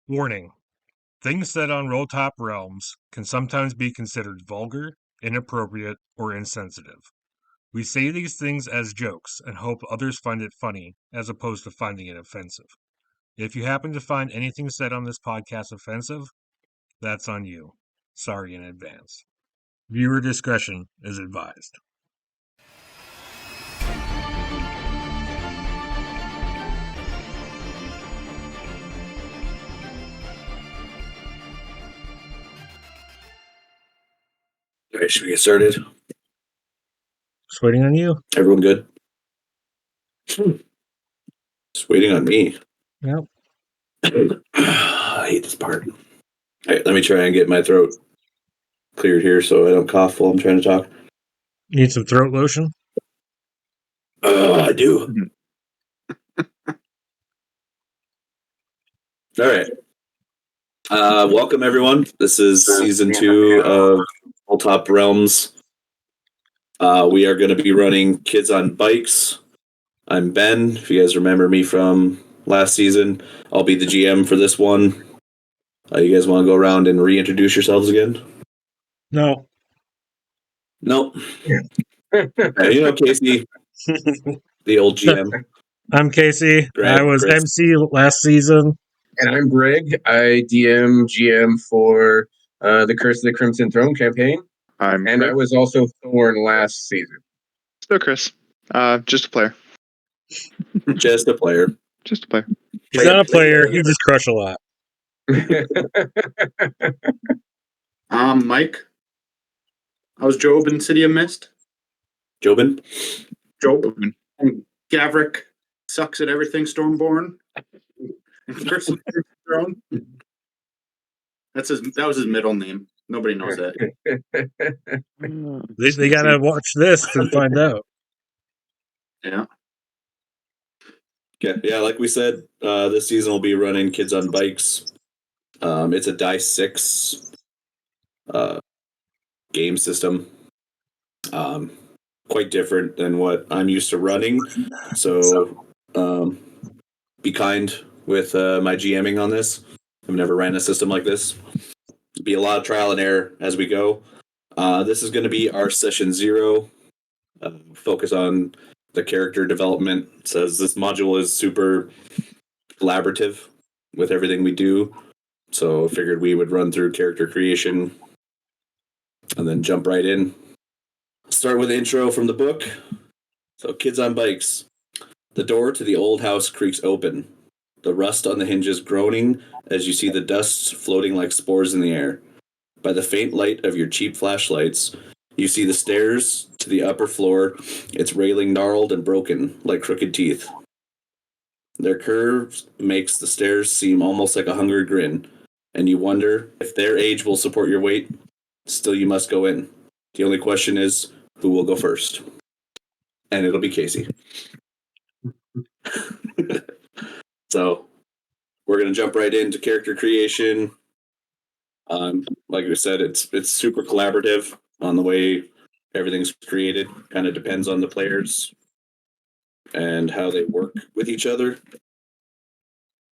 Warning: things said on Roll Top Realms can sometimes be considered vulgar, inappropriate, or insensitive. We say these things as jokes and hope others find it funny as opposed to finding it offensive. If you happen to find anything said on this podcast offensive, that's on you. Sorry in advance. Viewer discretion is advised. All right, should we get started? Just waiting on you. Everyone good? Just waiting on me. Yep. I hate this part. All right, let me try and get my throat cleared here so I don't cough while I'm trying to talk. Need some throat lotion? I do. All right. Welcome, everyone. This is season 2 of Roll Top Realms. We are going to be running Kids on Bikes. I'm Ben. If you guys remember me from last season, I'll be the GM for this one. You guys want to go around and reintroduce yourselves again? No. Nope. Casey, the old GM. I'm Casey. I was Chris. MC last season. And I'm Brig. I GM for the Curse of the Crimson Throne campaign. I was also Thorn last season. So Chris, just a player. Just a player. Just a player. He's not a player. He just crush a lot. Mike. I was Job in City of Mist. Jobin. And Gavrick sucks at everything Stormborn. And Curse of the Throne. That was his middle name. Nobody knows that. At least they gotta watch this to find out. Yeah. Okay. Yeah, like we said, this season we'll be running Kids on Bikes. It's a Dice 6 game system. Quite different than what I'm used to running. So be kind with my GMing on this. I've never ran a system like this. It'll be a lot of trial and error as we go. This is going to be our session 0. Focus on the character development. It says this module is super collaborative with everything we do. So I figured we would run through character creation and then jump right in. Start with the intro from the book. So, Kids on Bikes. The door to the old house creaks open, the rust on the hinges groaning as you see the dust floating like spores in the air. By the faint light of your cheap flashlights, you see the stairs to the upper floor, its railing gnarled and broken like crooked teeth. Their curves makes the stairs seem almost like a hungry grin, and you wonder if their age will support your weight. Still, you must go in. The only question is, who will go first? And it'll be Casey. So, we're going to jump right into character creation. Like we said, it's super collaborative on the way everything's created. Kind of depends on the players and how they work with each other.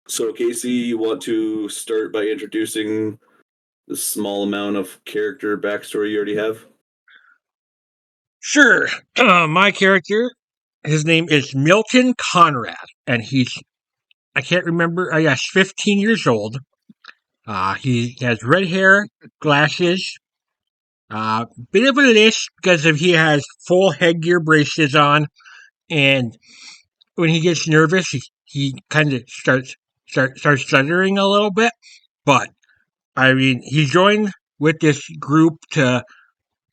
So, Casey, you want to start by introducing the small amount of character backstory you already have? Sure. My character, his name is Milton Conrad, and I can't remember, 15 years old. He has red hair, glasses, bit of a lisp because he has full headgear braces on, and when he gets nervous, he kind of starts stuttering a little bit. But he joined with this group to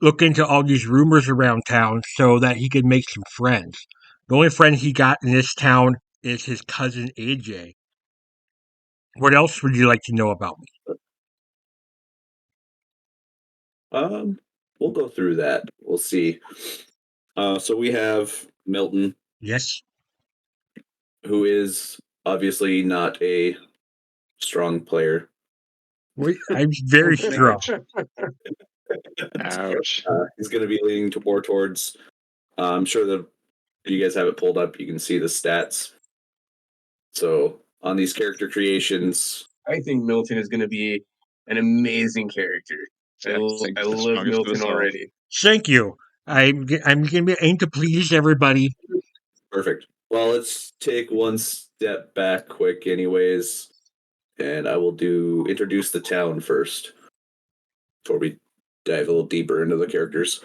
look into all these rumors around town so that he could make some friends. The only friend he got in this town is his cousin AJ. What else would you like to know about me? We'll go through that. We'll see. So we have Milton. Yes. Who is obviously not a strong player. I'm very strong. Ouch. He's going to be leaning more towards. I'm sure that you guys have it pulled up. You can see the stats. So on these character creations, I think Milton is going to be an amazing character. Yeah, I the love strongest of Milton us all. already. Thank you. I'm going to aim to please everybody. Perfect. Well, let's take one step back quick, anyways, and I will introduce the town first before we dive a little deeper into the characters.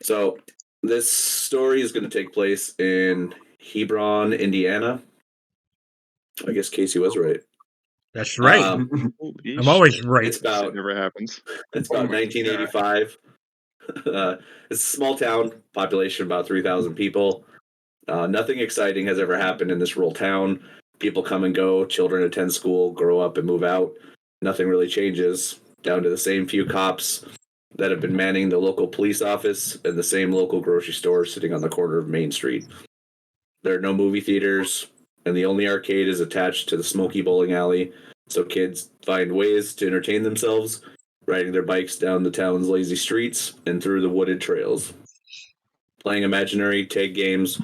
So, this story is going to take place in Hebron, Indiana. I guess Casey was right. That's right. Holy I'm always shit. right. It's about It never happens. It's Oh about my 1985. It's a small town, population about 3,000 people. Nothing exciting has ever happened in this rural town. People come and go, children attend school, grow up, and move out. Nothing really changes, down to the same few cops that have been manning the local police office and the same local grocery store sitting on the corner of Main Street. There are no movie theaters, and the only arcade is attached to the smoky bowling alley, so kids find ways to entertain themselves, riding their bikes down the town's lazy streets and through the wooded trails, playing imaginary tag games,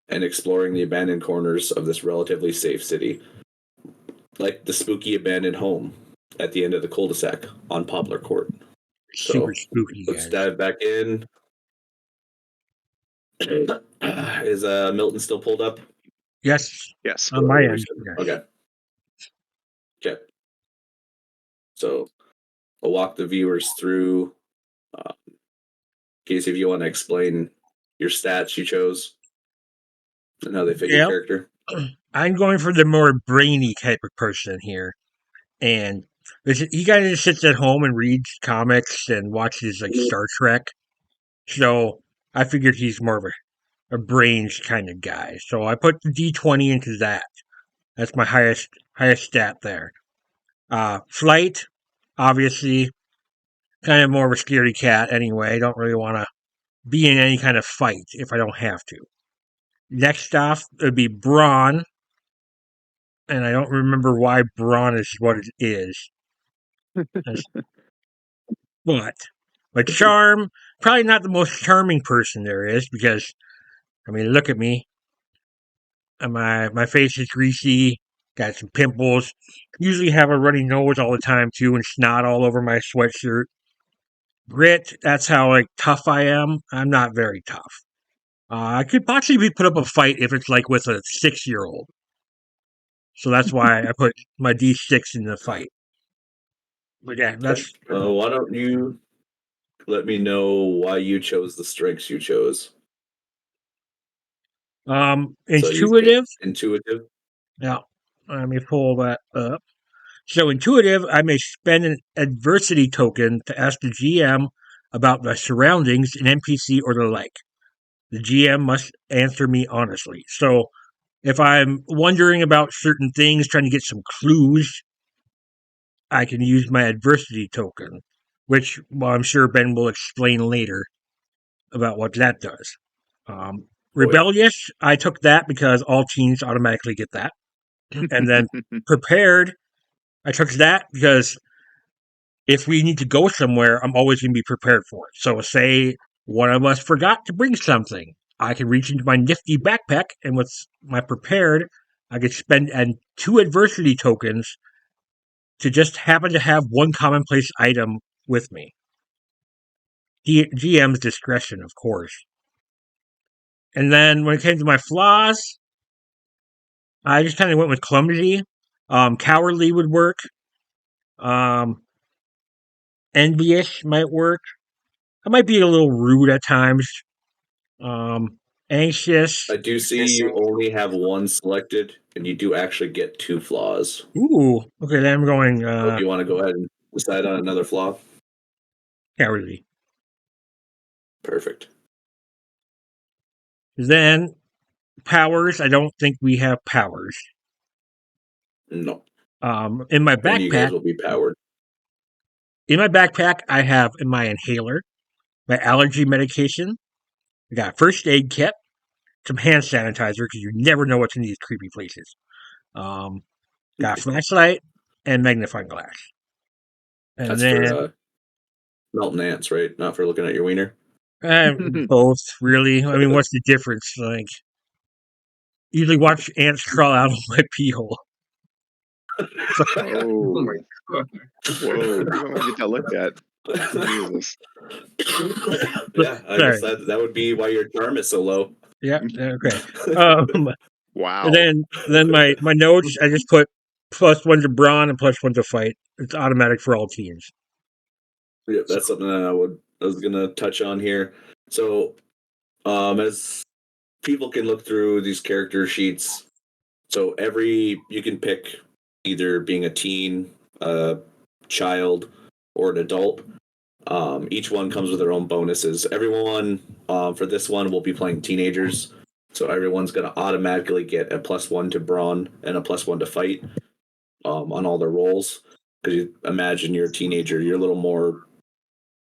and exploring the abandoned corners of this relatively safe city, like the spooky abandoned home at the end of the cul-de-sac on Poplar Court. Super spooky, Let's guys. dive back in. Is Milton still pulled up? Yes, Yes. on my end. Okay. Okay. So I'll walk the viewers through. Casey, if you want to explain your stats you chose and how they fit your Yeah. character. I'm going for the more brainy type of person here. And he kind of just sits at home and reads comics and watches like Star Trek. So I figured he's more of a brains kind of guy. So I put the D20 into that. That's my highest stat there. Flight, obviously, kind of more of a scaredy cat anyway. Don't really want to be in any kind of fight if I don't have to. Next off, it would be brawn. And I don't remember why brawn is what it is. But charm, probably not the most charming person there is because, I mean, look at me. My face is greasy, got some pimples, usually have a runny nose all the time too, and snot all over my sweatshirt. Grit, that's how like tough I am. I'm not very tough. I could possibly put up a fight if it's like with a 6-year-old. So that's why I put my D6 in the fight. But yeah, that's Why don't you let me know why you chose the strengths you chose? intuitive. Intuitive. Yeah, let me pull that up. So intuitive, I may spend an adversity token to ask the GM about the surroundings, an NPC, or the like. The GM must answer me honestly. So if I'm wondering about certain things, trying to get some clues, I can use my adversity token, which, well, I'm sure Ben will explain later about what that does. Rebellious, I took that because all teens automatically get that. And then prepared, I took that because if we need to go somewhere, I'm always going to be prepared for it. So say one of us forgot to bring something, I can reach into my nifty backpack, and with my prepared, I could spend 2 adversity tokens to just happen to have one commonplace item with me. GM's discretion, of course. And then when it came to my flaws, I just kind of went with clumsy. Cowardly would work. Envious might work. I might be a little rude at times. Anxious. I do see you only have one selected, and you do actually get 2 flaws. Ooh. Okay, then I'm going So do you want to go ahead and decide on another flaw? cowardly. Perfect. Then powers. I don't think we have powers. No. In my Then you guys backpack. will be powered. In my backpack, I have my inhaler, my allergy medication. I got a first aid kit, some hand sanitizer because you never know what's in these creepy places. Got a flashlight and magnifying glass. And That's then for melting ants, right? Not for looking at your wiener. both, really. I mean, what's the difference? Like, usually watch ants crawl out of my pee hole. Oh my god. Whoa. You don't want to get that looked at. Jesus. Yeah, I guess Sorry. that would be why your charm is so low. Yeah. Okay. Um, Wow. and then my notes, I just put +1 to brawn and +1 to fight. It's automatic for all teams. Yeah, that's something that I was gonna touch on here. So, as people can look through these character sheets, so you can pick either being a teen, a child, or an adult. Each one comes with their own bonuses. Everyone for this one will be playing teenagers, so everyone's gonna automatically get a +1 to brawn and a +1 to fight on all their rolls. Because you imagine you're a teenager, you're a little more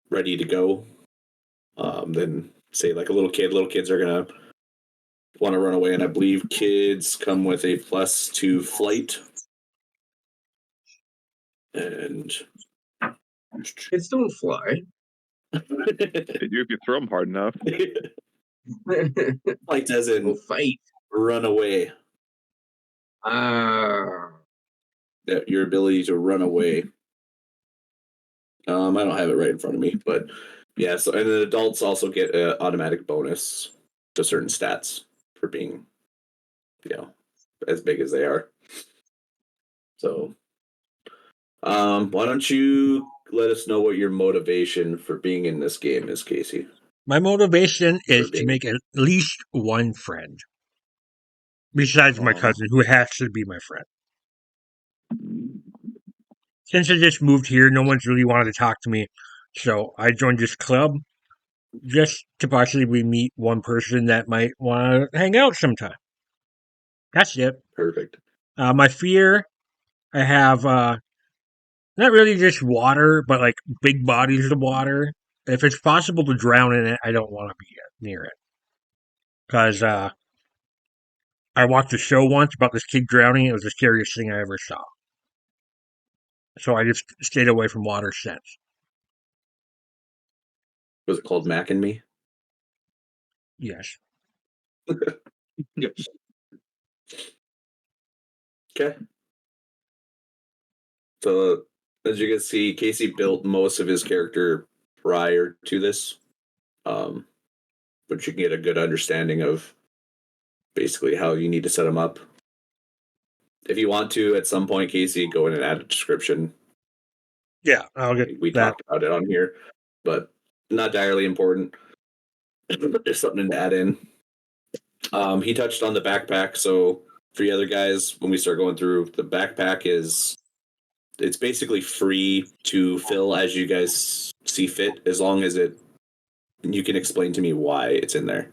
ready to go than say like a little kid. Little kids are gonna want to run away, and I believe kids come with a +2 flight. And Kids don't fly. They do if you throw them hard enough. flight as Go in fight. run away. Ah. Your ability to run away. I don't have it right in front of me, but yeah. So and the adults also get an automatic bonus to certain stats for being, as big as they are. So, why don't you let us know what your motivation for being in this game is, Casey? My motivation is to being- make at least one friend. Besides my Aw. cousin, who has to be my friend. Since I just moved here, no one's really wanted to talk to me. So I joined this club just to possibly meet one person that might want to hang out sometime. That's it. Perfect. My fear, I have not really just water, but like big bodies of water. If it's possible to drown in it, I don't want to be near it. Because I watched a show once about this kid drowning. It was the scariest thing I ever saw. So I just stayed away from water since. Was it called Mac and Me? Yes. Yes. Okay. So as you can see, Casey built most of his character prior to this, but you can get a good understanding of basically how you need to set him up. If you want to, at some point, Casey, go in and add a description. Yeah, I'll get We that. talked about it on here, but not direly important. There's something to add in. He touched on the backpack, so for the other guys, when we start going through, the backpack it's basically free to fill as you guys see fit, as long as you can explain to me why it's in there.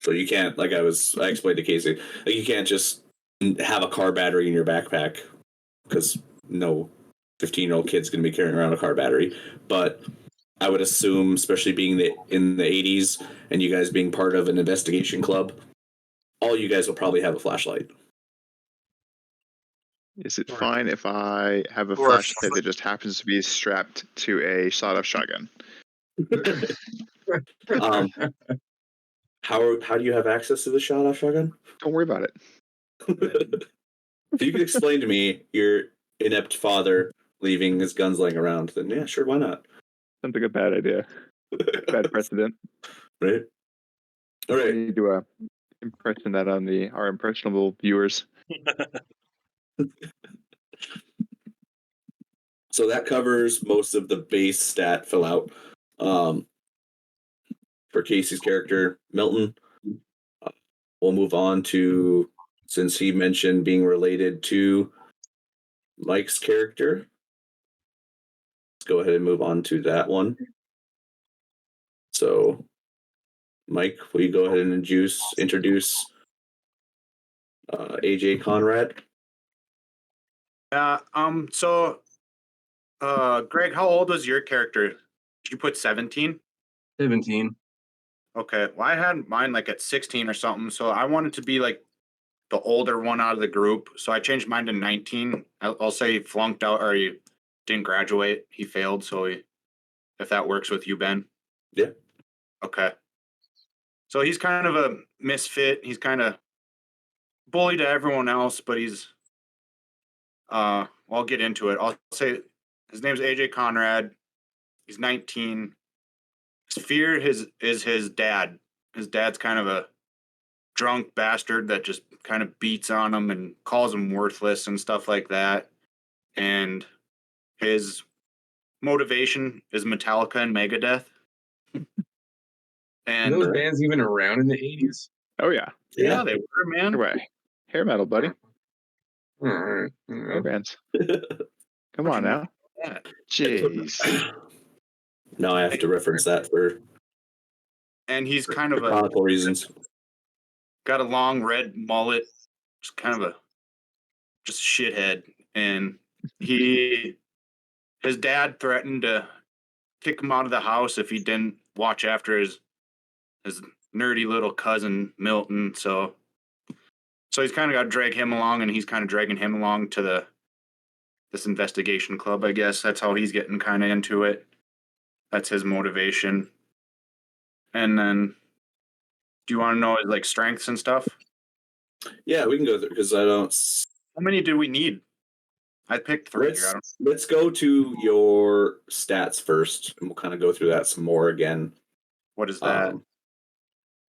So you can't, like I explained to Casey, like you can't just have a car battery in your backpack, because no 15-year-old kid's going to be carrying around a car battery. But I would assume, especially being in the 80s and you guys being part of an investigation club, all you guys will probably have a flashlight. Is it fine if I have a Or- flashlight that just happens to be strapped to a sawed-off shotgun? um, how do you have access to the shot-off shotgun? Don't worry about it. If you could explain to me your inept father leaving his guns laying around, then yeah, sure, why not? Sounds like a bad idea. Bad precedent. Right? All I right. need to impression that on our impressionable viewers. So that covers most of the base stat fill out. For Casey's character, Milton, we'll move on to, since he mentioned being related to Mike's character, let's go ahead and move on to that one. So, Mike, will you go ahead and introduce AJ Conrad? Yeah. Greg, how old was your character? Did you put 17? 17. Okay. Well, I had mine like at 16 or something. So I wanted to be like the older one out of the group. So I changed mine to 19. I'll say he flunked out or he didn't graduate. He failed. So if that works with you, Ben. Yeah. Okay. So he's kind of a misfit. He's kind of bully to everyone else, but he's I'll get into it. I'll say his name's AJ Conrad. He's 19. His fear is his dad. His dad's kind of a drunk bastard that just kind of beats on him and calls him worthless and stuff like that. And his motivation is Metallica and Megadeth. Were And those bands even around in the 80s? Oh yeah. yeah, they were, man. Right. Hair metal, buddy. All right. Hair bands. Come on now. Yeah. Jeez. No, I have to reference that for And he's kind of a chronicle reasons. got a long red mullet, just kind of a just a shithead. And his dad threatened to kick him out of the house if he didn't watch after his nerdy little cousin Milton. So he's kind of got to drag him along, and he's kind of dragging him along to this investigation club, I guess. That's how he's getting kind of into it. That's his motivation. And then, do you want to know his like strengths and stuff? Yeah, we can go through because I don't. How many do we need? I picked 3 here. I don't. Let's go to your stats first, and we'll kind of go through that some more again. What is that?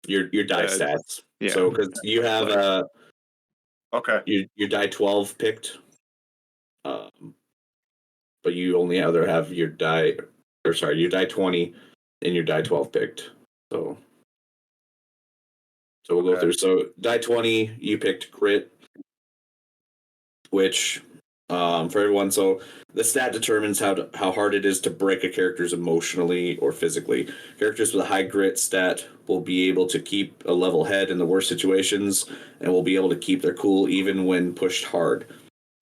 Your die stats. Yeah. So because you have Okay. your die 12 picked, but you only have your die, or sorry, your die 20 and your die 12 picked. So we'll go Okay. through. So die 20, you picked grit, which for everyone. So the stat determines how hard it is to break a character's emotionally or physically. Characters with a high grit stat will be able to keep a level head in the worst situations and will be able to keep their cool even when pushed hard.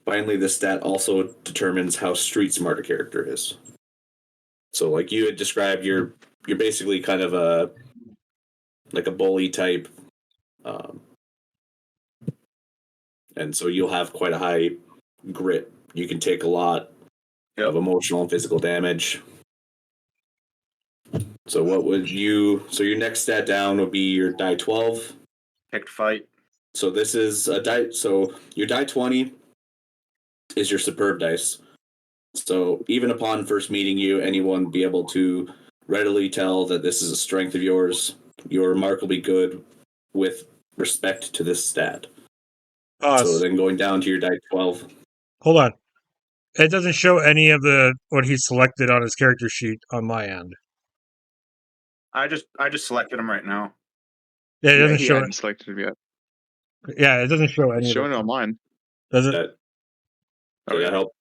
Finally, this stat also determines how street smart a character is. So like you had described, you're basically kind of a bully type, and so you'll have quite a high grit. You can take a lot of emotional and physical damage. So what would you? So your next stat down would be your die 12. Picked fight. So this is a die. So your die 20 is your superb dice. So even upon first meeting you, anyone would be able to readily tell that this is a strength of yours. You're remarkably good with respect to this stat. So then going down to your die 12. Hold on. It doesn't show any of what he's selected on his character sheet on my end. I just selected him right now. Yeah, it doesn't he show. hadn't selected him yet. Yeah, it doesn't show any. It's of showing it. on mine. Does it? So that help.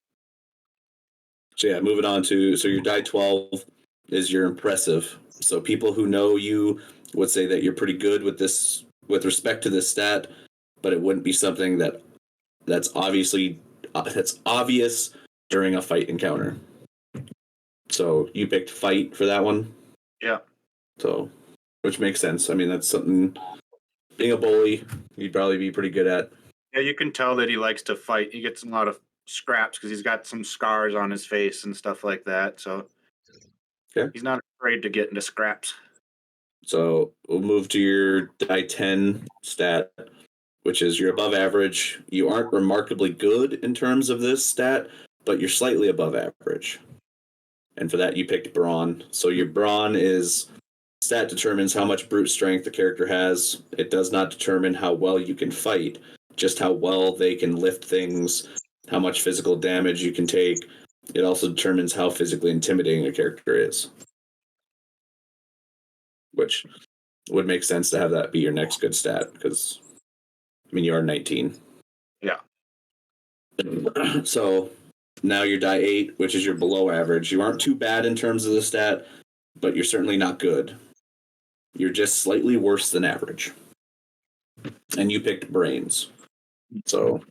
So yeah, moving on to your die 12 is your impressive. So people who know you would say that you're pretty good with this with respect to this stat, but it wouldn't be something that's obvious during a fight encounter. So you picked fight for that one? Yeah. So which makes sense. I mean, that's something being a bully, you'd probably be pretty good at. Yeah, you can tell that he likes to fight. He gets a lot of scraps because he's got some scars on his face and stuff like that. So he's not afraid to get into scraps. So we'll move to your die 10 stat, which is you're above average. You aren't remarkably good in terms of this stat, but you're slightly above average. And for that, you picked brawn. So your brawn stat determines how much brute strength the character has. It does not determine how well you can fight, just how well they can lift things, how much physical damage you can take. It also determines how physically intimidating a character is. Which would make sense to have that be your next good stat, because, I mean, you are 19. Yeah. So now you're die 8, which is your below average. You aren't too bad in terms of the stat, but you're certainly not good. You're just slightly worse than average. And you picked brains. So,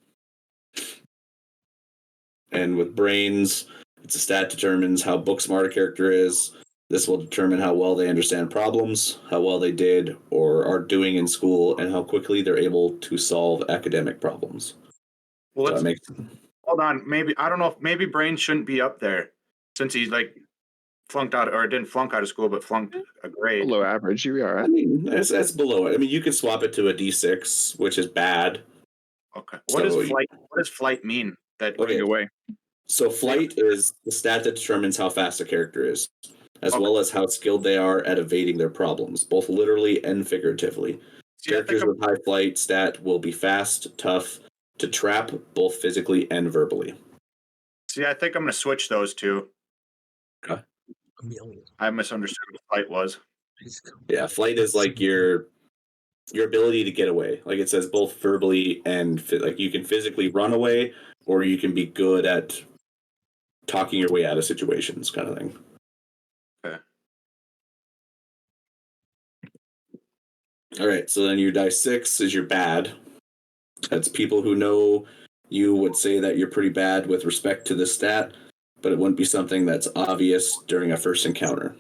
and with brains, it's a stat determines how book smart a character is. This will determine how well they understand problems, how well they did or are doing in school, and how quickly they're able to solve academic problems. Well, So hold on. Maybe Brain shouldn't be up there since he's like flunked out, or didn't flunk out of school, but flunked a grade. Below average, you'll be all I right. mean, that's below it. I mean, you could swap it to a D6, which is bad. Okay. What does flight mean? That Okay. Running away. So flight is the stat that determines how fast a character is, as Okay. well as how skilled they are at evading their problems, both literally and figuratively. See, I think Characters I'm, with high flight stat will be fast, tough to trap, both physically and verbally. I think I'm gonna switch those two. Amelia. I misunderstood what flight was. Yeah, flight is like your ability to get away. Like it says both verbally and like you can physically run away, or you can be good at talking your way out of situations, kind of thing. Okay. All right, so then your die 6 is your bad. That's people who know you would say that you're pretty bad with respect to this stat, but it wouldn't be something that's obvious during a first encounter.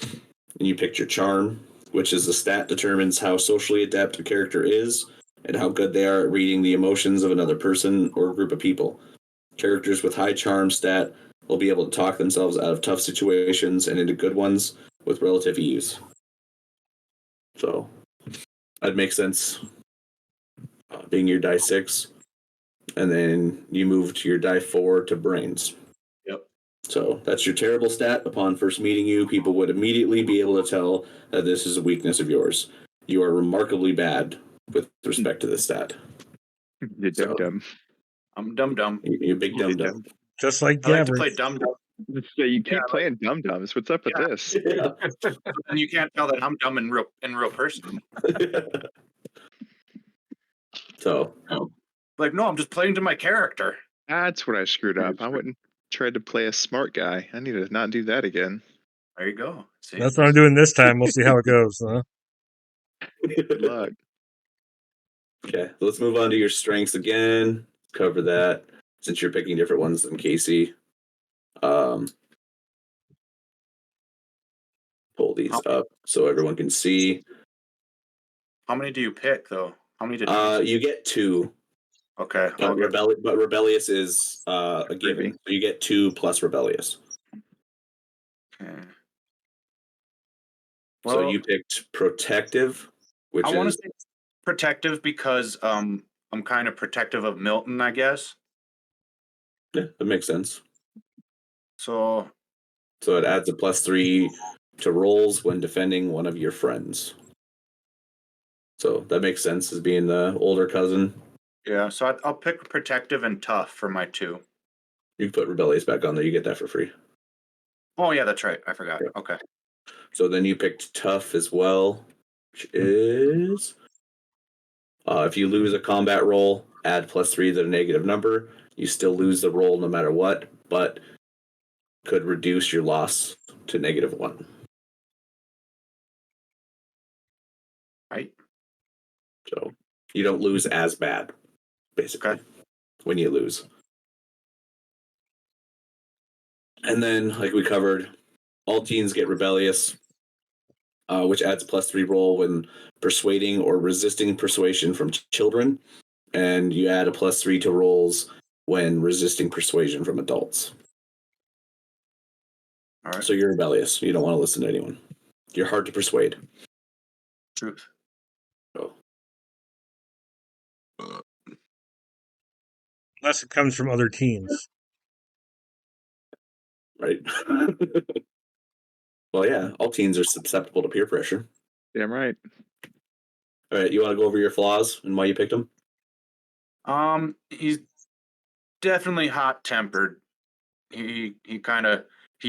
And you picked your charm, which is the stat determines how socially adept a character is and how good they are at reading the emotions of another person or group of people. Characters with high charm stat will be able to talk themselves out of tough situations and into good ones with relative ease. So that makes sense. Being your die 6, and then you move to your die 4 to brains. Yep. So that's your terrible stat. Upon first meeting you, people would immediately be able to tell that this is a weakness of yours. You are remarkably bad with respect to this stat. You So- dum-dum. I'm dumb. You big You dum dum. Just like I like to Gabbard. play dumb. So you keep Yeah, playing dum-dums. What's up with Yeah. this? And you can't tell that I'm dumb in real person. So Like, no, I'm just playing to my character. That's what I screwed up. I wouldn't try to play a smart guy. I need to not do that again. There you go. See? That's what I'm doing this time. We'll see how it goes. Huh? Good luck. okay, let's move on to your strengths again. Cover that since you're picking different ones than Casey. Pull these up so everyone can see. How many do you pick though? How many did you? You get 2. Okay. But, rebellious is a given. Freebie. So you get 2 plus rebellious. Okay. So Well, you picked protective, which I want to is say protective because I'm kind of protective of Milton, I guess. yeah, that makes sense. So So it adds a +3 to rolls when defending one of your friends. So that makes sense as being the older cousin. yeah, so I'll pick protective and tough for my 2. You can put rebellious back on there. You get that for free. Oh yeah, that's right. I forgot. Yeah. Okay. So then you picked tough as well, which is if you lose a combat roll, add +3 to the negative number. You still lose the roll no matter what, but could reduce your loss to -1. Right. So you don't lose as bad, basically, Okay. when you lose. And then, like we covered, all teens get rebellious, which adds +3 roll when persuading or resisting persuasion from children, and you add a +3 to rolls when resisting persuasion from adults. All right. So you're rebellious. You don't want to listen to anyone. You're hard to persuade. Truth. So, Unless it comes from other teams. right? Well, yeah, all teens are susceptible to peer pressure. Damn right. All right, you want to go over your flaws and why you picked them? He's definitely hot tempered. He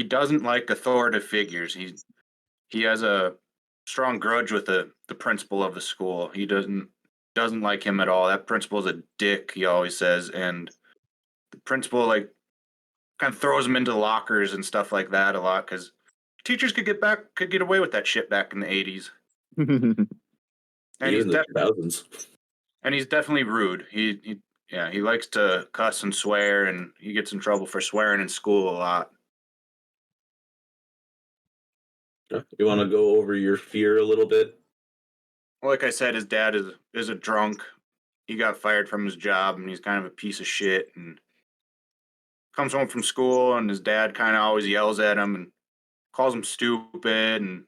doesn't like authoritative figures. He has a strong grudge with the principal of the school. He doesn't like him at all. That principal's a dick, he always says, and the principal like kind of throws him into lockers and stuff like that a lot because teachers could get away with that shit back in the 80s. And Even the 2000s. and he's definitely rude. He likes to cuss and swear, and he gets in trouble for swearing in school a lot. You want to go over your fear a little bit? Like I said, his dad is a drunk. He got fired from his job, and he's kind of a piece of shit. And comes home from school, and his dad kind of always yells at him and calls him stupid. And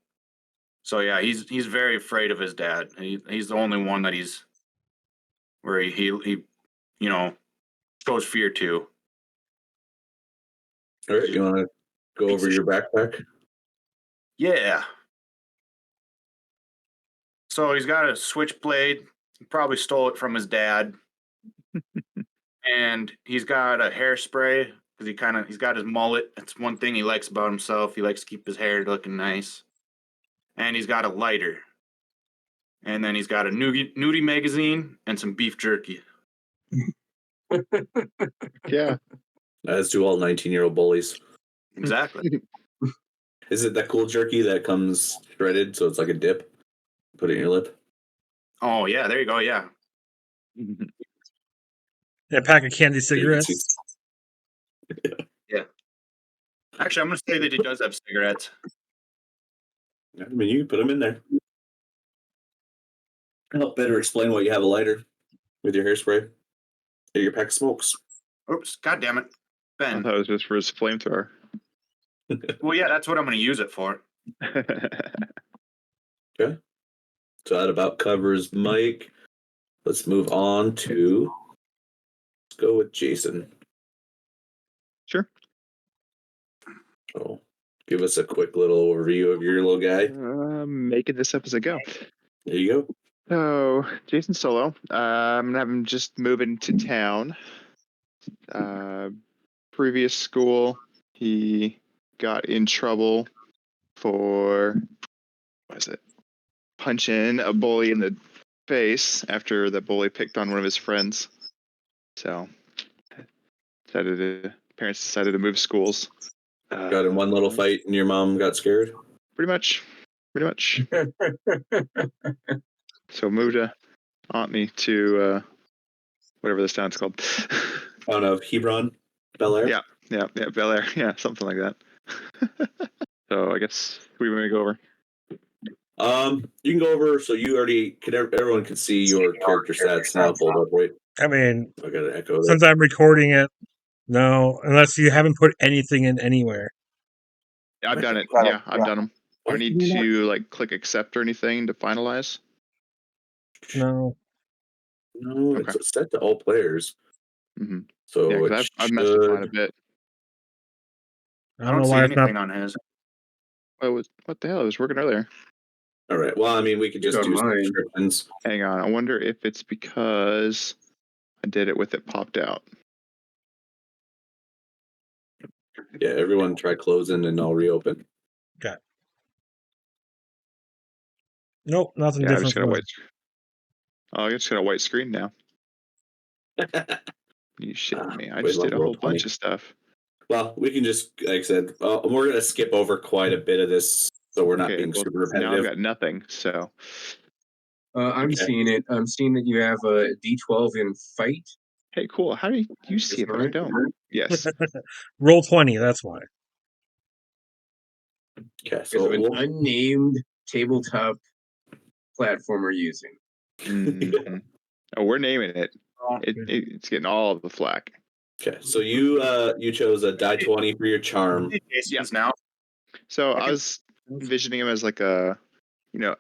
so yeah, he's very afraid of his dad. He's the only one that he Chose fear 2. All right, you want to go over your backpack? Yeah. So he's got a switchblade. He probably stole it from his dad. And he's got a hairspray because he's got his mullet. That's one thing he likes about himself. He likes to keep his hair looking nice. And he's got a lighter. And then he's got a nudie magazine and some beef jerky. Yeah. As do all 19-year-old bullies. Exactly. Is it that cool jerky that comes shredded, so it's like a dip? Put it in your lip. Oh yeah, there you go. Yeah. And a pack of candy cigarettes. Actually, I'm gonna say that he does have cigarettes. I mean, you can put them in there. Help better explain why you have a lighter with your hairspray or your pack of smokes. Oops, god damn it. I Ben. thought it was just for his flamethrower. Well, yeah, that's what I'm gonna use it for. Okay. So that about covers Mike. Let's move on to. Let's go with Jason. Sure. Oh, give us a quick little overview of your little guy. Making this up as I go. There you go. So, Jason Solo. I'm gonna have him just moving to town. Previous school, he got in trouble for punching a bully in the face after the bully picked on one of his friends. So, parents decided to move schools. Got in one little fight and your mom got scared? Pretty much. So moved Aunt me to whatever this town's called. Oh no, Hebron, Bel Air. Yeah, Bel Air. Yeah, something like that. So I guess we want to go over. You can go over. So you already everyone can see your character stats now pulled up, right? I mean, I got to echo that. since I'm recording it, no, unless you haven't put anything in anywhere. I've done it. Yeah, I've done them. Do I need to like click accept or anything to finalize? No. No, Okay. it's set to all players. Mm-hmm. So Yeah, it because I've messed with mine a bit. I I don't don't know see why it's not. anything on his. What the hell? It was working earlier. All right. Well, I mean, we could just Don't do mind. subscriptions. Hang on. I wonder if it's because I did it with it popped out. Yeah, everyone try closing and I'll reopen. Nope, nothing Yeah, I just different. got a white. Oh, I just got a white screen now. You shitting me? I we just love did a whole Roll20. bunch of stuff. Well, we can just, like I said, we're going to skip over quite a bit of this, so we're not Okay, being well, super now I've repetitive. got nothing. So I'm Okay. seeing it. I'm seeing that you have a D12 in fight. hey, cool. How do you see it? But I don't. Yes. Roll 20, that's why. Okay, Because so of an unnamed tabletop platformer using. Mhm. Oh, we're naming it. It's getting all of the flack. okay, so you chose a die 20 for your charm. Jason's now. So I was envisioning him as like a,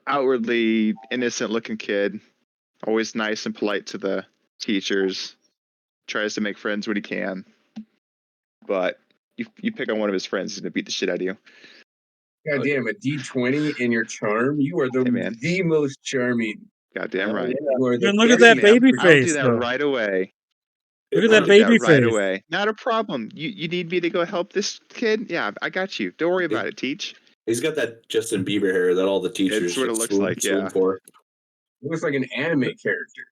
outwardly innocent looking kid, always nice and polite to the teachers, tries to make friends when he can. But you pick on one of his friends, he's gonna beat the shit out of you. God damn, a D20 in your charm? You are Hey, man. the most charming. Goddamn right. You are the Man, look at that best baby man. I'll do face, that though. right away. Look at I'll that do baby that right face. away. Not a problem. You need me to go help this kid? Yeah, I got you. Don't worry about it, Teach. He's got that Justin Bieber hair that all the teachers It's what it just looks like, swoon yeah. for. It looks like an anime character.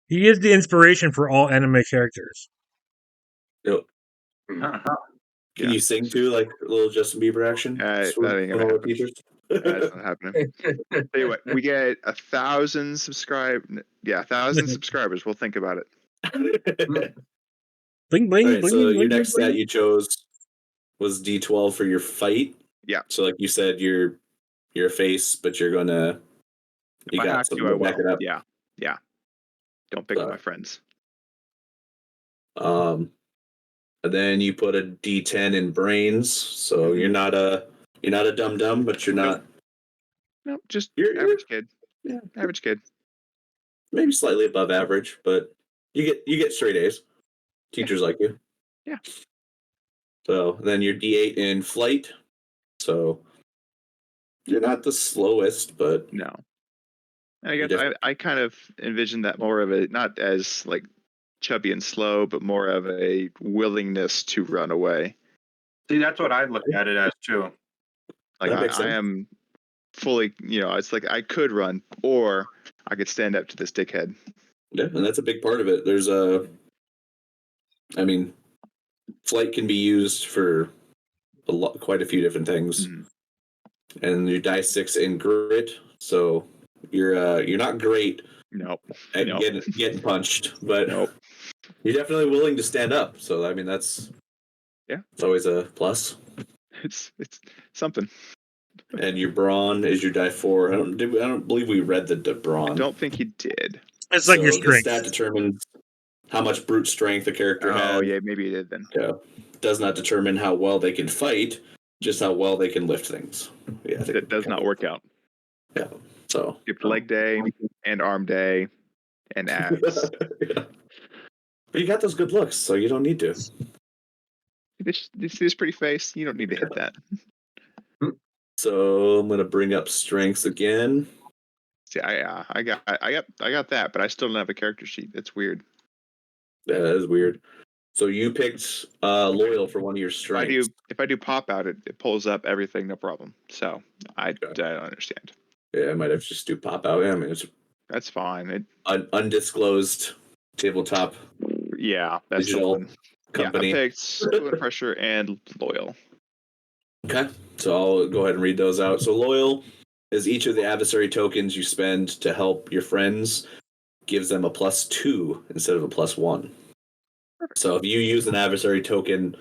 He is the inspiration for all anime characters. Yo, Uh-huh. can Yeah. you sing too, like a little Justin Bieber action? That Swoon ain't for gonna all the happen. teachers? That's not happening. Tell you what, we get 1,000 subscribers. We'll think about it. Bling, bling, All right, bling, so bling, your bling, next stat bling. you chose was D12 for your fight. Yeah. So like you said, you're a face, but you're gonna If I have something to, I back it will. up. Yeah. Don't pick on my friends. And then you put a D10 in brains, so Mhm. you're not a dum dum, but you're not. No, just You're average kid. yeah. Average kid. maybe slightly above average, but you get straight A's. Teachers like you. Yeah. So then you're D8 in flight. So you're not the slowest, but No. And I guess You're I kind of envision that more of a, not as like chubby and slow, but more of a willingness to run away. See, that's what I look at it as too. Like That makes I sense. am fully, it's like I could run or I could stand up to this dickhead. yeah, and that's a big part of it. There's I mean, flight can be used for quite a few different things, Mhm. and you die 6 in grit, so you're not great Nope. at Nope. getting punched, but Nope. you're definitely willing to stand up. So I mean, it's always a plus. It's something. And your brawn is your die 4. I don't believe we read the I brawn. don't think he did. It's like your So the strength. stat determines how much brute strength a character Oh has. yeah, maybe he did then. Yeah. Does not determine how well they can fight, just how well they can lift things. Yeah, I think That does not work out. Yeah. So Skipped leg day and arm day and abs. yeah. But you got those good looks, so you don't need to. This pretty face. You don't need to hit that. So I'm gonna bring up strengths again. See, I got that, but I still don't have a character sheet. That's weird. Yeah, that is weird. So you picked loyal for one of your strengths. If I do pop out, it pulls up everything, no problem. So I don't understand. Yeah, I might have to just do pop out. Yeah, I mean it's That's fine. undisclosed tabletop That's digital something. company. Yeah, I picked Fluent Pressure and Loyal. Okay, so I'll go ahead and read those out. So loyal is each of the adversary tokens you spend to help your friends gives them a +2 instead of a +1. So if you use an adversary token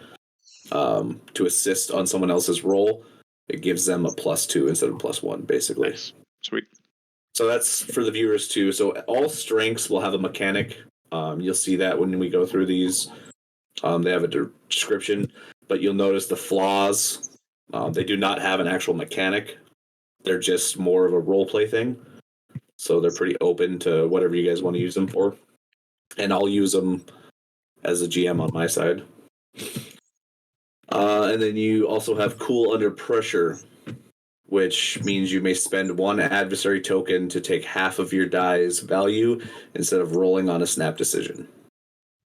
to assist on someone else's roll, it gives them a +2 instead of +1, basically. Nice. Sweet. So that's for the viewers too. So all strengths will have a mechanic. You'll see that when we go through these. They have a description, but you'll notice the flaws. They do not have an actual mechanic. They're just more of a role play thing. So they're pretty open to whatever you guys want to use them for. And I'll use them as a GM on my side. And then you also have cool under pressure, which means you may spend one adversary token to take half of your die's value instead of rolling on a snap decision.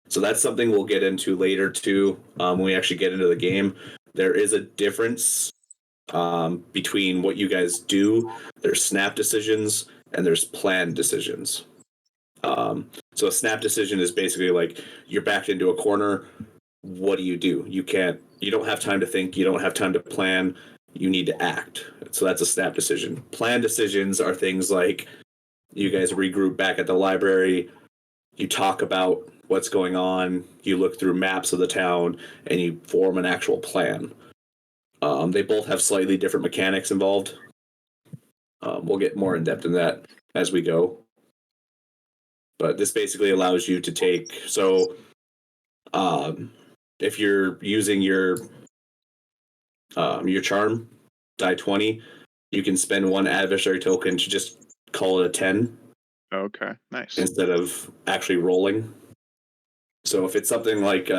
So that's something we'll get into later too when we actually get into the game. There is a difference between what you guys do. There's snap decisions and there's planned decisions. So a snap decision is basically like you're backed into a corner. What do? You don't have time to think. You don't have time to plan. You need to act. So that's a snap decision. Planned decisions are things like you guys regroup back at the library. You talk about what's going on. You look through maps of the town and you form an actual plan. They both have slightly different mechanics involved. We'll get more in depth in that as we go. But this basically allows you to take if you're using your charm die 20, you can spend one adversary token to just call it a 10. Okay, nice. Instead of actually rolling. So if it's something like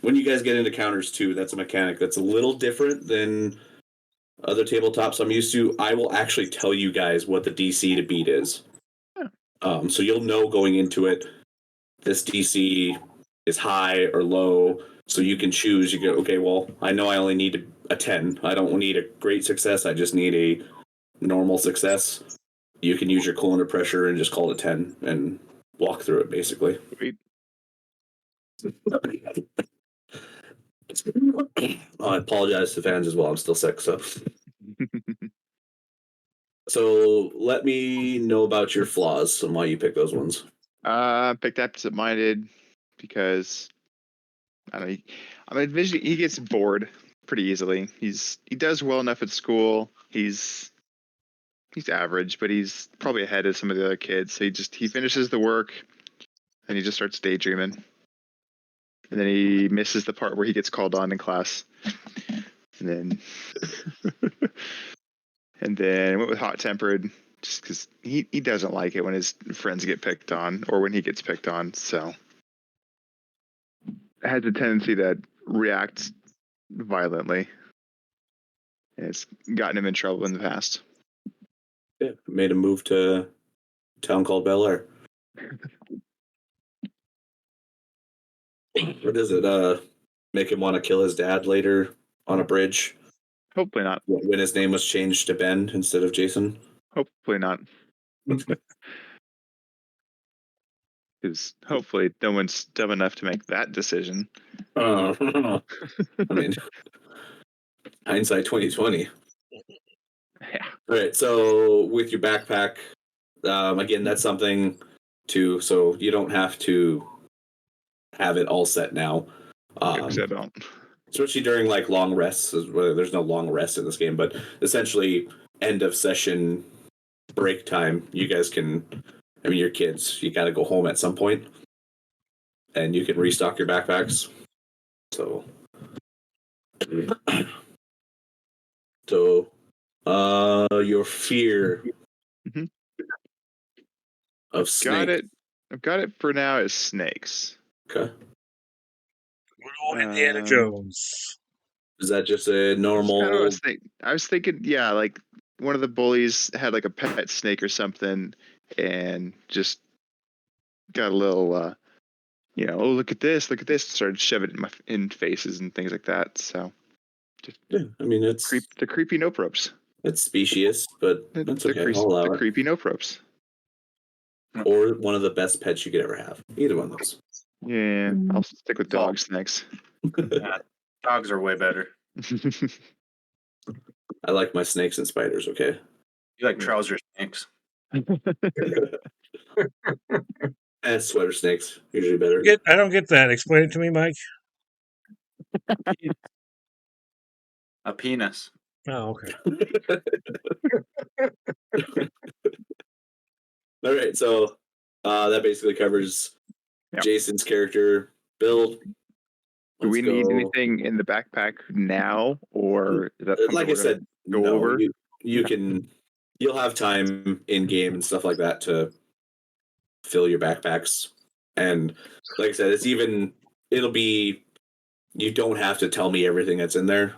when you guys get into counters too, that's a mechanic that's a little different than other tabletops I'm used to. I will actually tell you guys what the DC to beat is. So you'll know going into it, this DC is high or low. So you can choose. You go, okay, well, I know I only need a 10. I don't need a great success. I just need a normal success. You can use your cool under pressure and just call it a 10 and walk through it, basically. Sweet. I apologize to fans as well. I'm still sick, So let me know about your flaws and why you pick those ones. Picked absent-minded because I don't know. I'm envisioning he gets bored pretty easily. He does well enough at school. He's average, but he's probably ahead of some of the other kids. So he finishes the work and he just starts daydreaming. And then he misses the part where he gets called on in class. And then and then went with hot tempered just because he doesn't like it when his friends get picked on or when he gets picked on. So it has a tendency to react violently. And it's gotten him in trouble in the past. Yeah, made a move to a town called Bel Air. What is it? Make him want to kill his dad later on a bridge Hopefully not. when his name was changed to Ben instead of Jason. Hopefully not. Because hopefully no one's dumb enough to make that decision. I mean, hindsight 2020. Yeah. All right, so with your backpack, again, that's something so you don't have to have it all set now. Because I don't. Especially during like long rests. There's no long rest in this game, but essentially end of session break time, you guys can. I mean, you're kids. You got to go home at some point, and you can restock your backpacks. So, your fear Mhm. of snakes. I've got it for now as snakes. Okay, Good old Indiana Um, Jones. is that just a That's normal? kinda what I was thinking, yeah, like one of the bullies had like a pet snake or something, and just got a little, oh look at this, started shoving it in faces and things like that. So Yeah, I mean it's the creepy nope ropes. it's specious, but that's okay. I'll allow The it. creepy nope ropes. Or one of the best pets you could ever have. Either one of those. Yeah, I'll stick with dogs next. Dogs are way better. I like my snakes and spiders. Okay. You like trouser snakes? And sweater snakes usually better. I don't get that. Explain it to me, Mike. A penis. Oh, okay. All right, so that basically covers Yep. Jason's character build. Do we Let's need go. anything in the backpack now, or is that something Like I we're gonna said, go no, over? you'll have time in game and stuff like that to fill your backpacks. And like I said, you don't have to tell me everything that's in there.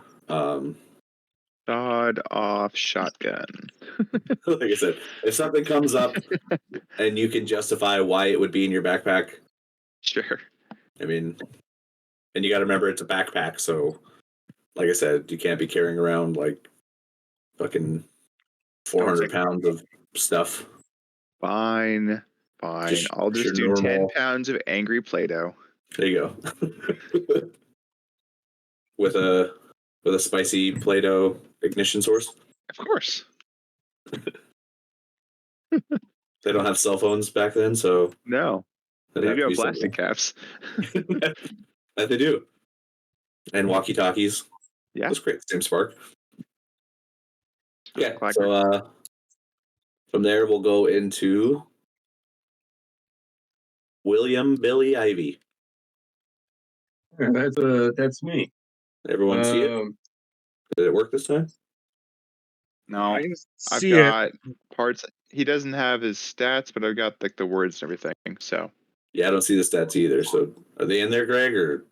Sawed off shotgun. Like I said, if something comes up and you can justify why it would be in your backpack, Sure. I mean, and you got to remember it's a backpack, so like I said, you can't be carrying around like fucking 400 pounds of stuff. Fine. I'll just do 10 pounds of angry Play-Doh. There you go. with a spicy Play-Doh ignition source. Of course. They don't have cell phones back then, so No. They that'd do have have to be plastic caps. that they do. And walkie-talkies. Yeah. That's great. Same spark. Yeah. Clacker. So from there we'll go into William Billy Ivy. That's me. Everyone see it? Did it work this time? No. I've See got parts. He doesn't have his stats, but I've got like the words and everything. So Yeah, I don't see the stats either. So are they in there, Greg? Or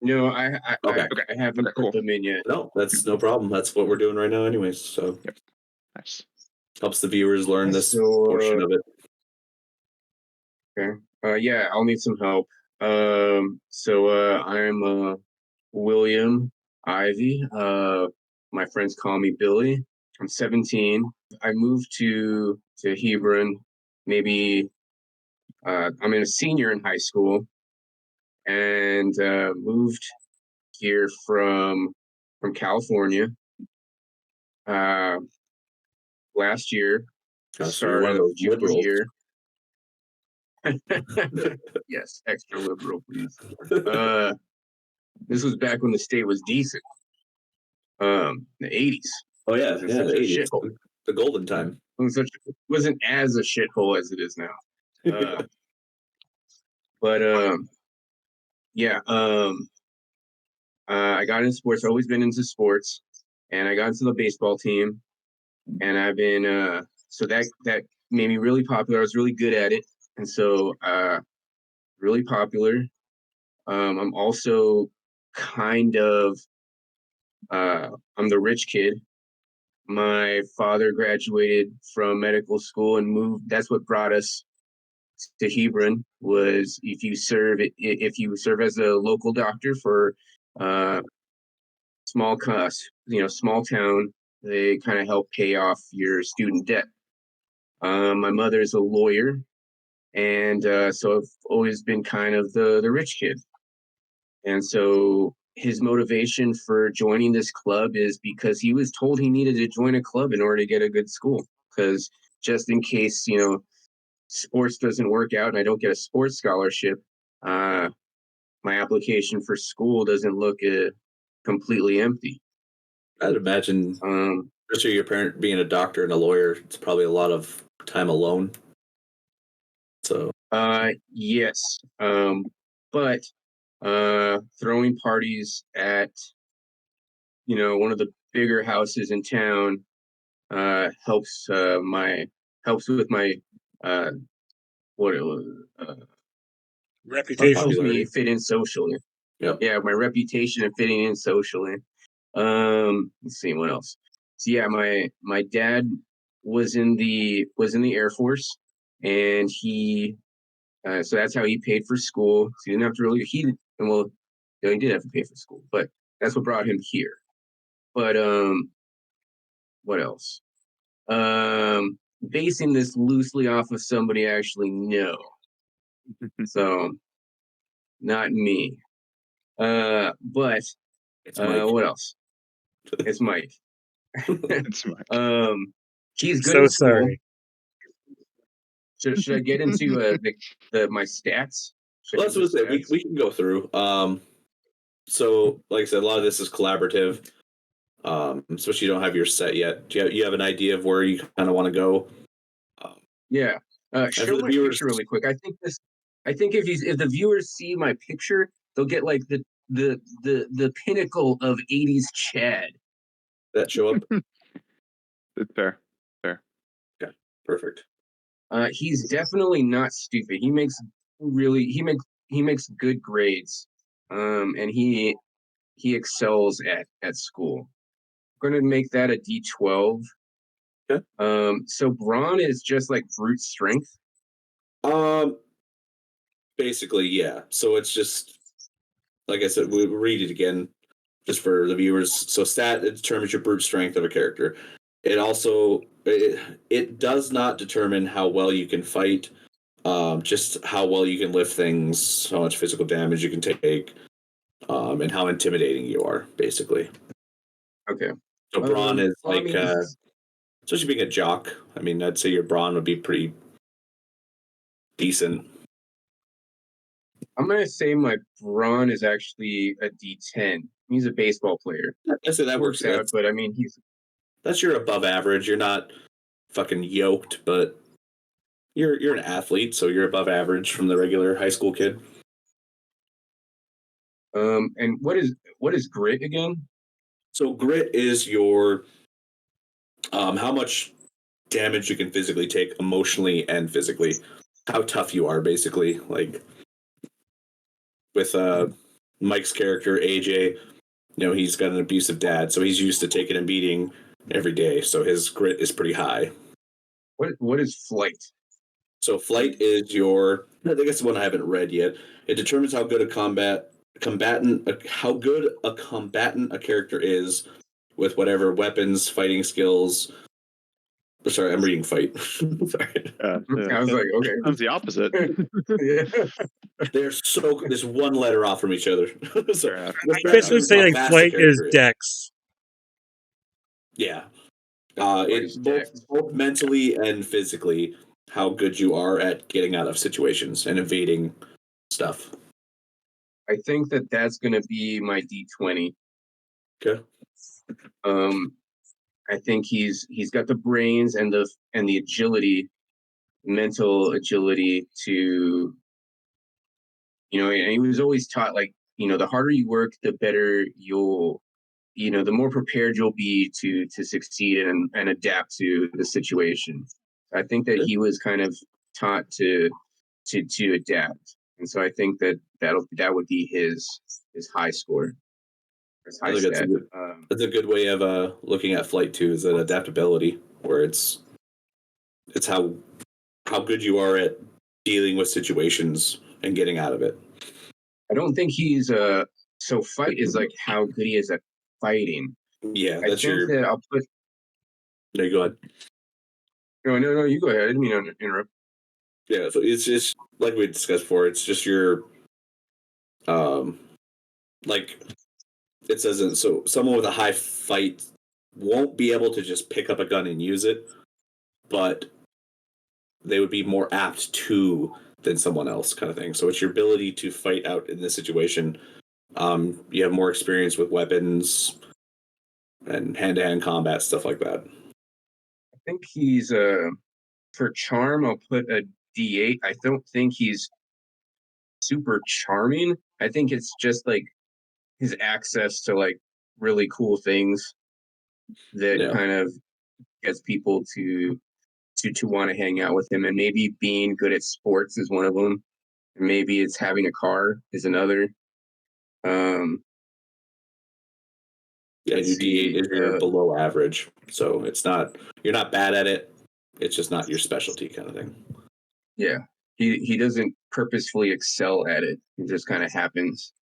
No, I haven't Okay, cool. put them in yet. no? That's no problem. That's what we're doing right now, anyways. So nice. helps the viewers learn this So, portion of it. Okay. Yeah, I'll need some help. I'm William Ivy. My friends call me Billy. I'm 17. I moved to Hebron. Maybe I'm a senior in high school, and moved here from California. Last year, So start you're one of of those junior liberals. year. Yes, extra liberal, please. This was back when the state was decent. The 80s. Oh yeah, It was yeah, such the a 80s, shithole. the golden time. Wasn't as a shithole as it is now. Yeah. I got into sports. Always been into sports, and I got into the baseball team, and I've been so that made me really popular. I was really good at it, and so really popular. I'm also kind of I'm the rich kid. My father graduated from medical school and moved. That's what brought us to Hebron. Was if you serve as a local doctor for uh, small cost, small town, they kind of help pay off your student debt. My mother is a lawyer, and so I've always been kind of the rich kid. And so his motivation for joining this club is because he was told he needed to join a club in order to get a good school. Because just in case, sports doesn't work out and I don't get a sports scholarship, my application for school doesn't look completely empty. I'd imagine, especially your parent being a doctor and a lawyer, it's probably a lot of time alone. So, yes. But throwing parties at, one of the bigger houses in town helps with my what Reputation. helps me popularity. fit in socially. Yep. Yeah, my reputation and fitting in socially. Let's see what else. So yeah, my dad was in the Air Force, and he so that's how he paid for school. So he didn't have to really he did have to pay for school, but that's what brought him here. But what else? Basing this loosely off of somebody I actually know. So not me. But It's Mike. what else? It's Mike. It's Mike. He's good So at school. sorry. Should I get into my stats? Should I Well, that's do what the I said. We can go through. So like I said, a lot of this is collaborative. Especially you don't have your set yet. Do you have an idea of where you kind of want to go? Yeah. for Show the my viewers- picture really quick. I think if the viewers see my picture, they'll get like the pinnacle of 80s Chad. That show up. It's fair. Perfect. He's definitely not stupid. He makes good grades. And he excels at school. I'm gonna make that a D12. Okay. So Braun is just like brute strength. Basically, yeah. So it's just like I said, we'll read it again just for the viewers. So stat, it determines your brute strength of a character. It also it does not determine how well you can fight, just how well you can lift things, how much physical damage you can take, and how intimidating you are, basically. Okay. So brawn is well, I like, mean, especially being a jock. I mean, I'd say your brawn would be pretty decent. I'm gonna say my Braun is actually a D10. He's a baseball player. I say that works Out, but I mean that's your above average. You're not fucking yoked, but you're an athlete, so you're above average from the regular high school kid. and what is grit again? So grit is your how much damage you can physically take, emotionally and physically. How tough you are, basically. Like with Mike's character AJ, he's got an abusive dad, so he's used to taking a beating every day. So his grit is pretty high. What is flight? So flight is your, I think it's the one I haven't read yet. It determines how good a combatant a character is with whatever weapons, fighting skills. Sorry, I'm reading fight. Sorry. I was like, okay. Sounds the opposite. Yeah. There's one letter off from each other. So, Fair enough. I basically say how like fast flight the is character dex. Yeah. is It's both mentally and physically how good you are at getting out of situations and evading stuff. I think that's gonna be my D20. Okay. I think he's got the brains and the agility, mental agility to, and he was always taught like, the harder you work, the better the more prepared you'll be to succeed and adapt to the situation. I think that he was kind of taught to adapt, and so I think that that would be his high score, his I high think stat. that's a good way of looking at flight too. Is that adaptability, where it's how good you are at dealing with situations and getting out of it. I don't think he's so fight is like how good he is at fighting. Yeah, I that's think your. that I'll put. There you go. Ahead. No, you go ahead. I didn't mean to interrupt. Yeah, so it's just like we discussed before. It's just your, like it says. So someone with a high fight won't be able to just pick up a gun and use it, but they would be more apt to than someone else, kind of thing. So it's your ability to fight out in this situation. You have more experience with weapons and hand-to-hand combat, stuff like that. I think he's for charm. I'll put a D8. I don't think he's super charming. I think it's just like his access to like really cool things that Yeah. kind of gets people to want to hang out with him, and maybe being good at sports is one of them. Maybe it's having a car is another. Yeah, Let's your D8 see. is your below average, so it's not you're not bad at it. It's just not your specialty, kind of thing. Yeah, he doesn't purposefully excel at it. It just kind of happens.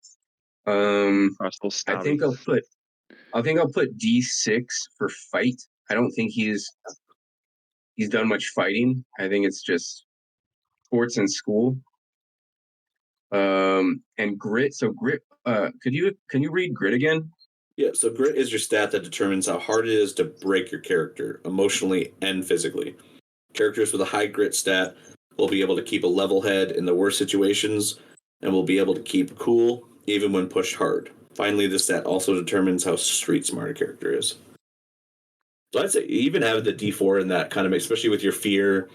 Russell I Snobby. think I'll put D6 for fight. I don't think he's done much fighting. I think it's just sports and school. And grit. So grit. Can you read grit again? Yeah, so grit is your stat that determines how hard it is to break your character, emotionally and physically. Characters with a high grit stat will be able to keep a level head in the worst situations and will be able to keep cool even when pushed hard. Finally, this stat also determines how street smart a character is. So I'd say even having the D4 in that kind of, especially with your fear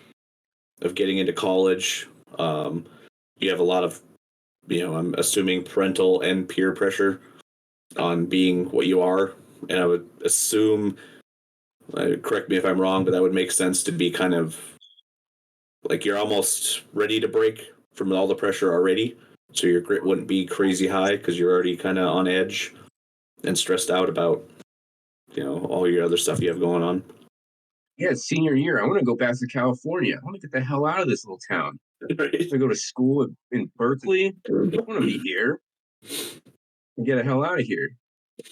of getting into college, you have a lot of, I'm assuming parental and peer pressure on being what you are. And I would assume, correct me if I'm wrong, but that would make sense to be kind of like you're almost ready to break from all the pressure already. So your grit wouldn't be crazy high because you're already kind of on edge and stressed out about, all your other stuff you have going on. Yeah, it's senior year. I want to go back to California. I want to get the hell out of this little town. Right? I go to school in Berkeley. I don't want to be here. Get the hell out of here.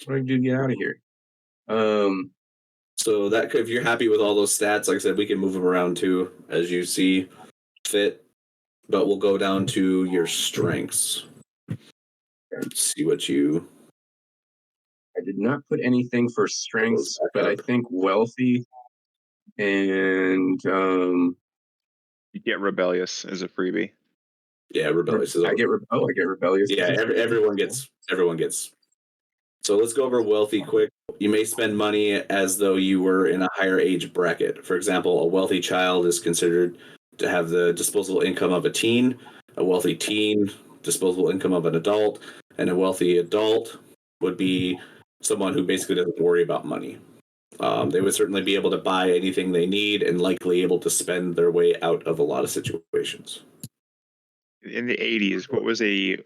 What do I do to get out of here? So that if you're happy with all those stats, like I said, we can move them around too as you see fit. But we'll go down to your strengths. Let's see what you. I did not put anything for strengths, but I up. think wealthy and You get rebellious as a freebie. Yeah, rebellious. I get rebellious. Yeah, everyone gets. So let's go over wealthy quick. You may spend money as though you were in a higher age bracket. For example, a wealthy child is considered to have the disposable income of a teen, a wealthy teen, disposable income of an adult, and a wealthy adult would be someone who basically doesn't worry about money. They would certainly be able to buy anything they need and likely able to spend their way out of a lot of situations. In the 80s, what was an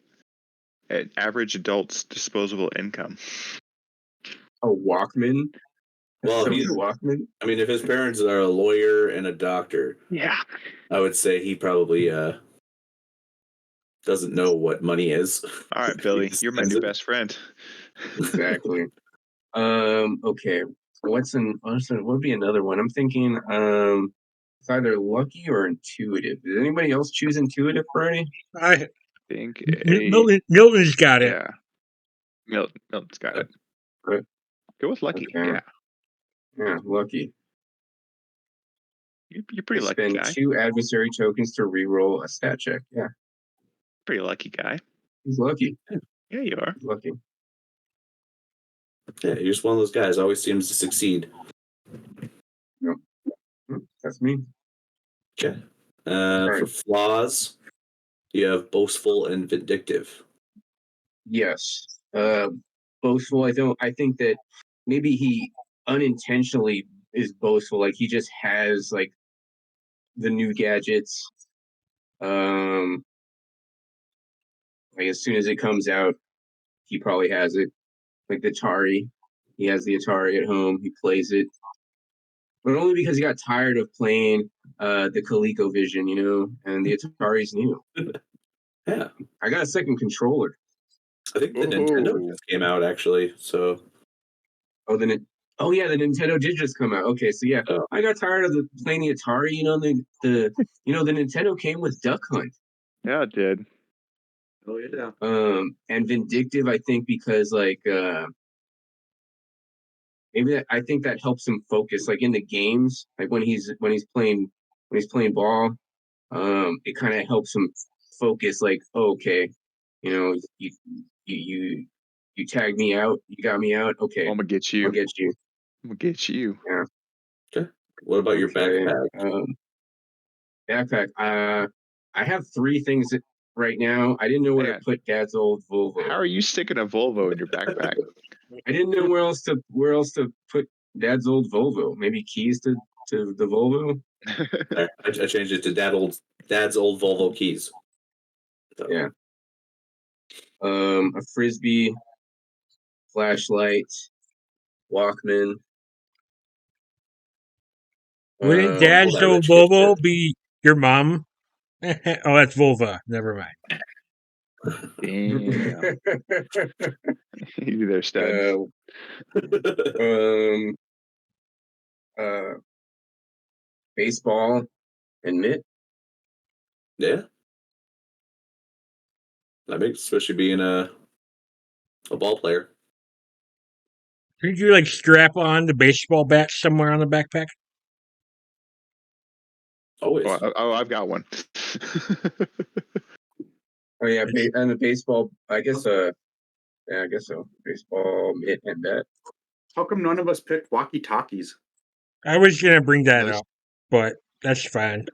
average adult's disposable income? A Walkman. Well, Someone's a Walkman. I mean, if his parents are a lawyer and a doctor, Yeah. I would say he probably doesn't know what money is. All right, Billy, you're my new best friend. Exactly. Okay. What would be another one? I'm thinking it's either lucky or intuitive. Did anybody else choose intuitive, Bernie? I think Milton's got it. Yeah. Milton's got it. Good. Go with lucky. Okay. Yeah. Yeah, lucky. You're pretty lucky Spend guy. 2 adversary tokens to reroll a stat check. Yeah, Pretty lucky guy. he's lucky. Yeah, you are. He's lucky. Yeah, you're just one of those guys. Always seems to succeed. Yep. That's me. Okay. For flaws, you have boastful and vindictive. Yes. Boastful. I think that maybe he unintentionally is boastful. Like he just has like the new gadgets. Like as soon as it comes out, he probably has it. Like the Atari, he has the Atari at home. He plays it, but only because he got tired of playing the ColecoVision, and the Atari's new. Yeah, I got a second controller. I think the Nintendo Ooh. just came out actually. So Oh, oh yeah, the Nintendo did just come out. Okay, so yeah, Oh. I got tired of playing the Atari. The Nintendo came with Duck Hunt. Yeah, it did. oh yeah, And Vindictive, I think because like maybe I think that helps him focus, like in the games, like when he's playing ball, it kind of helps him focus. Like, oh, okay, you you tagged me out, you got me out. Okay, I'm gonna get I'll you. get you. I'm gonna get you. Yeah. okay. What about your Okay. backpack? Backpack. I have 3 things right now. I didn't know where to Man, put Dad's old Volvo. how are you sticking a Volvo in your backpack? I didn't know where else to put Dad's old Volvo. Maybe keys to the Volvo. I changed it to Dad's old Volvo keys. So, Yeah. A frisbee, flashlight, Walkman. Wouldn't Dad's that old rich kid Volvo shit. be your mom? Oh, that's Volva. Never mind. Damn. You there, stud. um, uh, baseball and mitt. Yeah, that makes, especially being a ball player. Did you like strap on the baseball bat somewhere on the backpack? Always. I've got one. Oh yeah, and the baseball. I guess. Yeah, I guess so. Baseball, mitt, and bat. How come none of us picked walkie talkies? I was gonna bring that Those- up, but that's fine.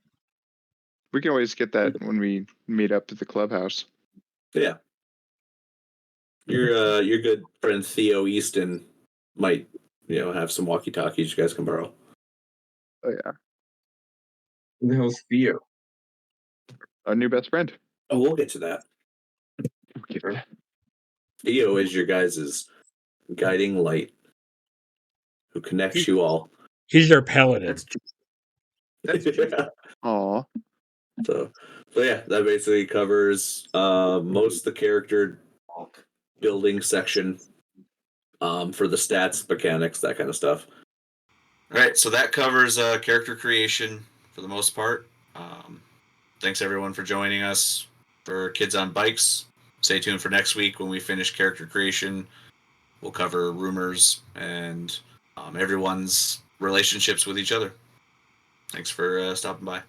We can always get that when we meet up at the clubhouse. Yeah. Your good friend Theo Easton might, have some walkie talkies you guys can borrow. Oh yeah, Who the hell's Theo? our new best friend. Oh, we'll get to that. Okay. Theo is your guys' guiding light who connects you all. He's their paladin. That's true. That's true. Yeah. Aw. So yeah, that basically covers most of the character building section for the stats, mechanics, that kind of stuff. All right, so that covers character creation for the most part. Thanks everyone for joining us for Kids on Bikes. Stay tuned for next week when we finish character creation. We'll cover rumors and everyone's relationships with each other. Thanks for stopping by.